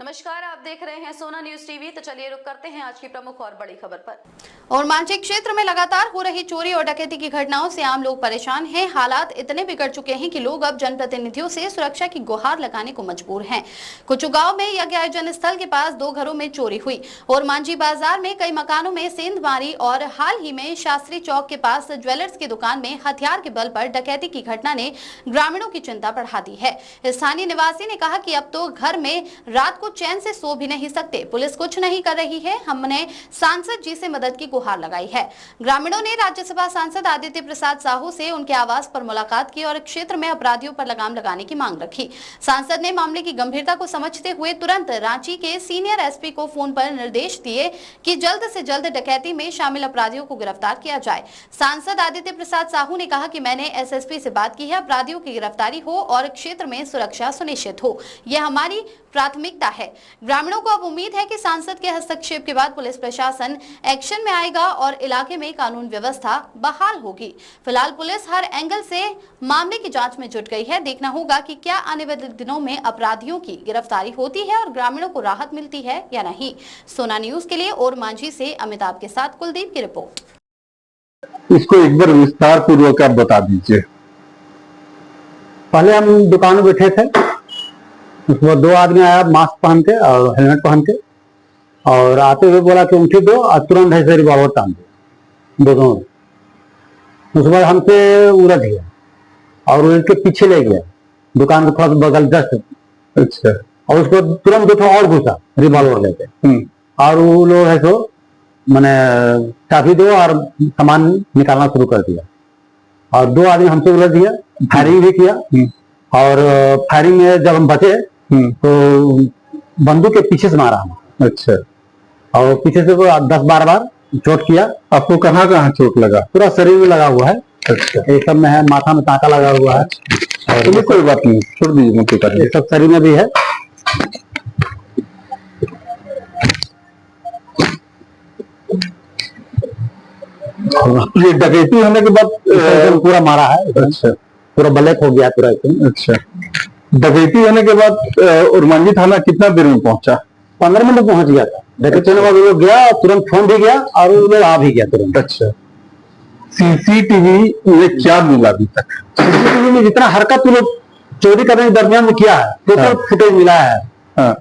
नमस्कार, आप देख रहे हैं सोना न्यूज टीवी। तो चलिए रुक करते हैं आज की प्रमुख और बड़ी खबर पर। और मांझी क्षेत्र में लगातार हो रही चोरी और डकैती की घटनाओं से आम लोग परेशान हैं। हालात इतने बिगड़ चुके हैं कि लोग अब जनप्रतिनिधियों से सुरक्षा की गुहार लगाने को मजबूर हैं। कुछ गांव में यज्ञ आयोजन स्थल के पास 2 घरों में चोरी हुई और मांझी बाजार में कई मकानों में सेंधमारी और हाल ही में शास्त्री चौक के पास ज्वेलर्स की दुकान में हथियार के बल पर डकैती की घटना ने ग्रामीणों की चिंता बढ़ा दी है। स्थानीय निवासी ने कहा कि अब तो घर में रात को चैन से सो भी नहीं सकते। पुलिस कुछ नहीं कर रही है। हमने सांसद जी से मदद की गुहार लगाई है। ग्रामीणों ने राज्यसभा सांसद आदित्य प्रसाद साहू से उनके आवास पर मुलाकात की और क्षेत्र में अपराधियों पर लगाम लगाने की मांग रखी। सांसद ने मामले की गंभीरता को समझते हुए तुरंत रांची के सीनियर एसपी को फोन पर निर्देश दिए कि जल्द से जल्द डकैती में शामिल अपराधियों को गिरफ्तार किया जाए। सांसद आदित्य प्रसाद साहू ने कहा कि मैंने एसएसपी से बात की है, अपराधियों की गिरफ्तारी हो और क्षेत्र में सुरक्षा सुनिश्चित हो, यह हमारी प्राथमिकता है। ग्रामीणों को अब उम्मीद है कि सांसद के हस्तक्षेप के बाद पुलिस प्रशासन एक्शन में आएगा और इलाके में कानून व्यवस्था बहाल होगी। फिलहाल पुलिस हर एंगल से मामले की जांच में जुट गई है। देखना होगा कि क्या आने वाले दिनों में अपराधियों की गिरफ्तारी होती है और ग्रामीणों को राहत मिलती है या नहीं। सोना न्यूज के लिए और मांझी से अमिताभ के साथ कुलदीप की रिपोर्ट। इसको एक बार विस्तार पूर्वक आप बता दीजिए। पहले हम दुकान में बैठे थे, उसके बाद 2 आदमी आया मास्क पहन के और हेलमेट पहन के, और आते हुए बोला कि उंगली दो और तुरंत ऐसे रिवॉल्वर टांग दो दोनों। उसके बाद हमसे उलझ गया और उलझ के पीछे ले गया दुकान के थोड़ा बगल जस्ट। अच्छा। और उसको तुरंत 2 और घुसा रिवॉल्वर लेके, और वो लोग है तो मैंने चाबी दो और सामान निकालना शुरू कर दिया और 2 आदमी हमसे उलझ गया, फायरिंग भी किया। और फायरिंग में जब हम बचे तो बंदूक के पीछे से मारा हम। अच्छा। और पीछे से 10-12 बार चोट किया। आपको कहाँ कहाँ चोट लगा? पूरा शरीर में लगा हुआ है। अच्छा। ये सब में है, माथा में टाँका लगा हुआ है। और कोई बात नहीं, छोड़ दीजिए, मुझे कर ये सब शरीर में भी है। ये डकैती होने के बाद पूरा मारा है। अच्छा। पूरा ब्लैक हो गया पूरा। अच्छा। डकैती होने के बाद उरमांझी थाना कितना देर में पहुंचा? 15 मिनट में पहुंच गया था। डकैती होने के बाद वो लोग गया, तुरंत फोन भी गया और वो लोग आ भी गया तुरंत। अच्छा। सीसीटीवी में क्या मिला अभी तक? सीसीटीवी में जितना हरकत वो लोग चोरी करने के दरमियान में किया है, टोटल फुटेज मिला है। हाँ।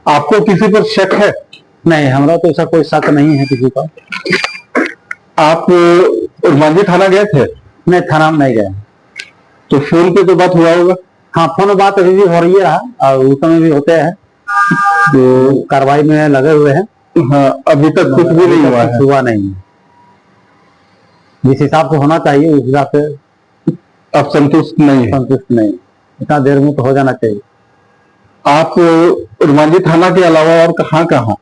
आपको किसी पर शक है? नहीं, हमरा तो ऐसा कोई शक नहीं है किसी का। आप उरमांझी थाना गए थे? नहीं, थाना में नहीं गए। तो फोन पे तो बात हुआ होगा? हाँ, फोन में बात अभी भी हो रही है और उस समय भी होते हैं, तो कार्रवाई में लगे हुए हैं। हाँ, अभी तक कुछ भी नहीं हुआ है? हुआ नहीं है। जिस हिसाब से होना चाहिए उस हिसाब से आप संतुष्ट नहीं है? संतुष्ट नहीं, इतना देर में तो हो जाना चाहिए। आप उरमांझी थाना के अलावा और कहाँ कहाँ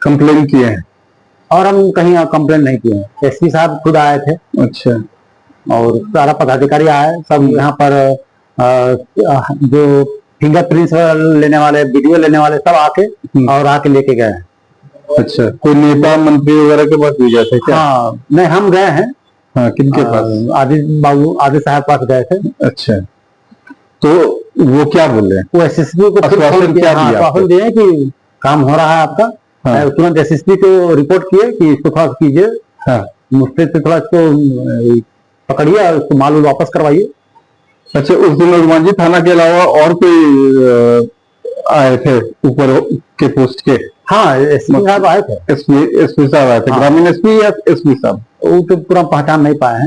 कंप्लेन किए हैं? और हम कहीं कंप्लेन नहीं किए हैं। एसपी साहब खुद आए थे। अच्छा। और सारा पदाधिकारी आए सब यहाँ पर, जो फिंगरप्रिंट्स लेने वाले, वीडियो लेने वाले सब आके और आके लेके गए हैं। अच्छा। कोई नेता मंत्री वगैरह के पास भी गए थे क्या? हाँ, नहीं, हम गए हैं। हाँ, किनके पास? आदित्य साहब पास गए थे। अच्छा। तो वो क्या बोले? वो एसएसपी को आश्वासन क्या दिया? आश्वासन दिए कि काम हो रहा है आपका। हाँ। तुरंत एसएसपी को रिपोर्ट किए कि इसको थोड़ा कीजिए। हाँ। मुझसे थोड़ा इसको पकड़िए और उसको माल वापस करवाइए। अच्छा। उस दिन उरमांझी थाना के अलावा और कोई आए थे ऊपर के पोस्ट के? हाँ, एसपी साहब आए थे। एसपी साहब आए थे। हाँ। ग्रामीण एसपी या एसपी साहब? वो तो पूरा पहचान नहीं पाए हैं।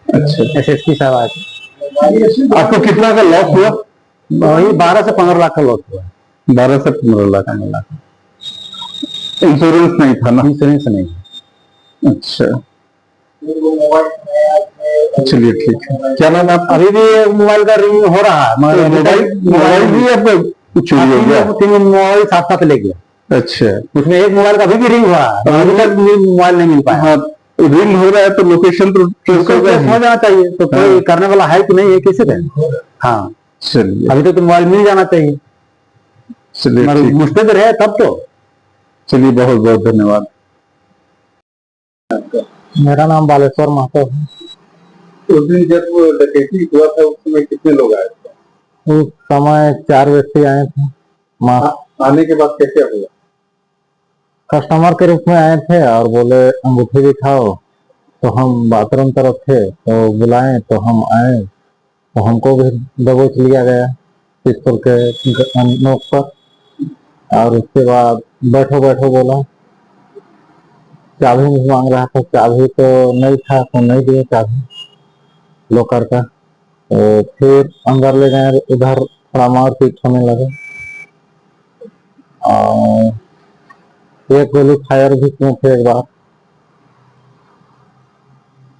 अच्छा। एसएसपी साहब आए थे। आपको कितना का लॉस हुआ? वही 12 से 15 लाख का लॉस हुआ। 12 से 15 लाख। इंश्योरेंस नहीं था ना? इंश्योरेंस नहीं। अच्छा, चलिए ठीक है। क्या नाम है आपका? अभी भी मोबाइल का रिंग हो रहा है, मगर मोबाइल भी आपका चोरी हो गया? 3 मोबाइल साथ साथ ले गया। अच्छा। उसमें एक मोबाइल का अभी भी रिंग हो रहा है, अभी तक मोबाइल नहीं मिल पाया। हाँ, रिंग हो रहा है तो लोकेशन तो हो जाना चाहिए। तो कोई करने वाला है कि नहीं है, कैसे करें? हाँ, चलिए। अभी तो मोबाइल मिल जाना चाहिए। चलिए, मुस्तैद रहे तब तो। चलिए, बहुत बहुत धन्यवाद। मेरा नाम बालेश्वर महतो है। उस दिन जब डकैती हुआ था उस समय कितने लोग आए थे? उस समय 4 व्यक्ति आए थे। मास्क आने के बाद कैसे हुआ? कस्टमर के रूप में आए थे और बोले अंगूठी दिखाओ, तो हम बाथरूम तरफ थे तो बुलाए तो हम आए, तो हमको भी दबोच लिया गया पिस्तौल के नोक पर। और उसके बाद बैठो बैठो बोला, चाबी भी मांग रहा था, चाबी तो नहीं था तो नहीं दिए चाबी लॉकर का। तो फिर अंदर ले गए, उधर थोड़ा मारपीट होने लगे और एक गोली फायर भी किए थे एक बार।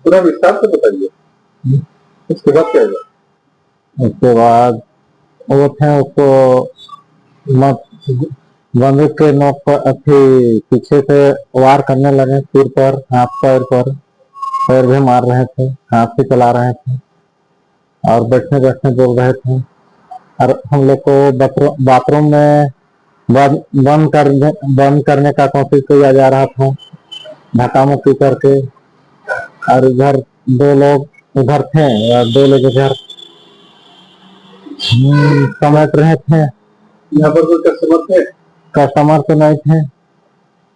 पूरा विस्तार से बताइए, उसके बाद क्या हुआ? उसके बाद वो थे, उसको बंदूक के नोक पर पीछे से वार करने लगे, सिर पर, हाथ पैर पर, पैर भी मार रहे थे, हाथ से चला रहे थे और बैठने बैठने बोल रहे थे। और हम लोग को बाथरूम में बंद करने का कोशिश किया जा रहा था, धक्का मुक्की करके। और इधर 2 लोग उधर थे और 2 लोग इधर समेट रहे थे। यहाँ पर कोई कस्टमर थे? कस्टमर तो नहीं थे।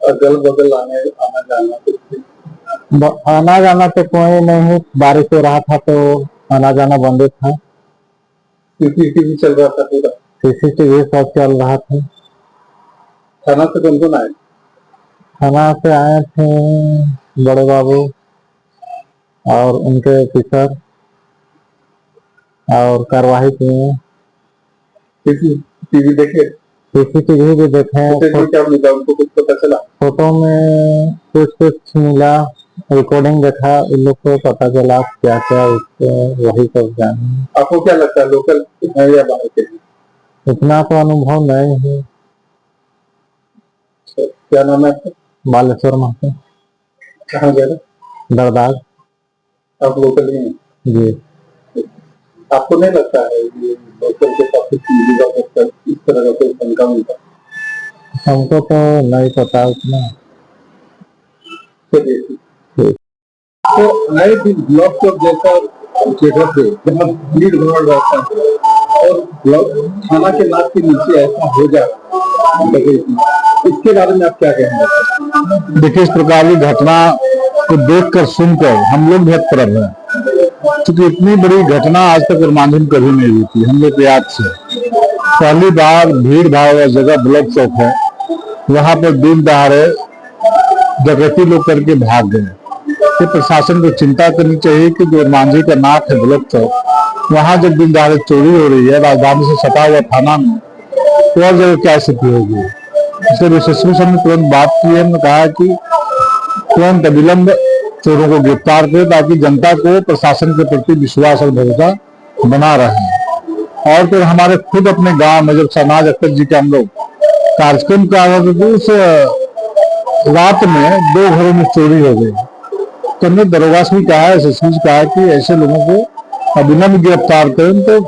अगल बगल आना जाना तो कोई नहीं, बारिश हो रहा था तो आना जाना बंद था। सीसीटीवी चल रहा था पूरा? सीसीटीवी सब चल रहा था। थाना से कौन कौन आए? थाना से आए थे बड़े बाबू और उनके ऑफिसर और कार्रवाई किए। सीसीटीवी देखे? सीसीटीवी भी देखे। क्या मिला उनको, कुछ पता चला? फोटो में कुछ मिला, रिकॉर्डिंग देखा, उन लोग को पता चला क्या क्या उसको वही सब जाने। आपको क्या लगता है लोकल है या बाहर के? इतना तो अनुभव नहीं है। क्या नाम है आपका? बालेश्वर महतो। कहाँ गए? दरदाग। आप लोकल ही हैं? जी। आपको नहीं लगता है ये लोकल के साथ इस तरह का कोई शंका मिलता? हमको तो नहीं पता उतना। तो नए ब्लॉक चौक जैसा जगह पे जहाँ भीड़ भाड़ रहता है और थाना के नाक के नीचे ऐसा हो जाए, इसके बारे में आप क्या कहेंगे? देखिए, इस प्रकार की घटना को देखकर सुनकर हम लोग बहुत प्रसन्न हैं, क्योंकि इतनी बड़ी घटना आज तक रोमांचन में कभी नहीं हुई थी हम लोग के याद से। पहली बार भीड़ भाड़ वाला जगह ब्लॉक चौक है, वहां पर दिन दहाड़े डकैती लोग करके भाग गए। तो प्रशासन को चिंता करनी चाहिए कि जो मांझी का नाक है ब्लॉक चौक, वहां जब दिन दहाड़े चोरी हो रही है राजधानी से सटा हुआ थाना में, तो और जगह क्या स्थिति होगी। इसलिए विशेषज्ञों ने तुरंत बात की है, कहा कि तुरंत अविलंब चोरों को गिरफ्तार करें ताकि जनता को प्रशासन के प्रति विश्वास और भरोसा बना रहे। और फिर हमारे खुद अपने गांव में जब शहनाज अख्तर जी के हम लोग कार्यक्रम का उस रात में 2 घरों में चोरी हो गई, तो हमने दरोगा से भी कहा है, एसएसपी से कहा कि ऐसे लोगों को अविलंब गिरफ्तार करें। तो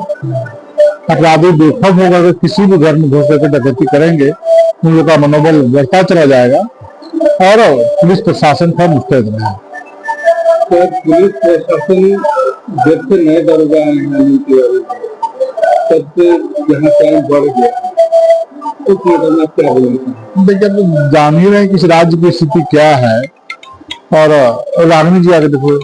अपराधी बेखौफ होगा कि किसी भी घर में घुस करके डकैती करेंगे, उन लोगों का मनोबल बढ़ता चला जाएगा और पुलिस प्रशासन का मुस्तैद रहेगा। तो पुलिस प्रशासन जब से नए दरोगा आए हैं तब से यहाँ क्राइम बढ़ गया, उस मैटर में क्या बोलेंगे? देखिए, आप जान ही रहे हैं कि इस राज्य की स्थिति क्या है। और राघवी जी आगे देखो,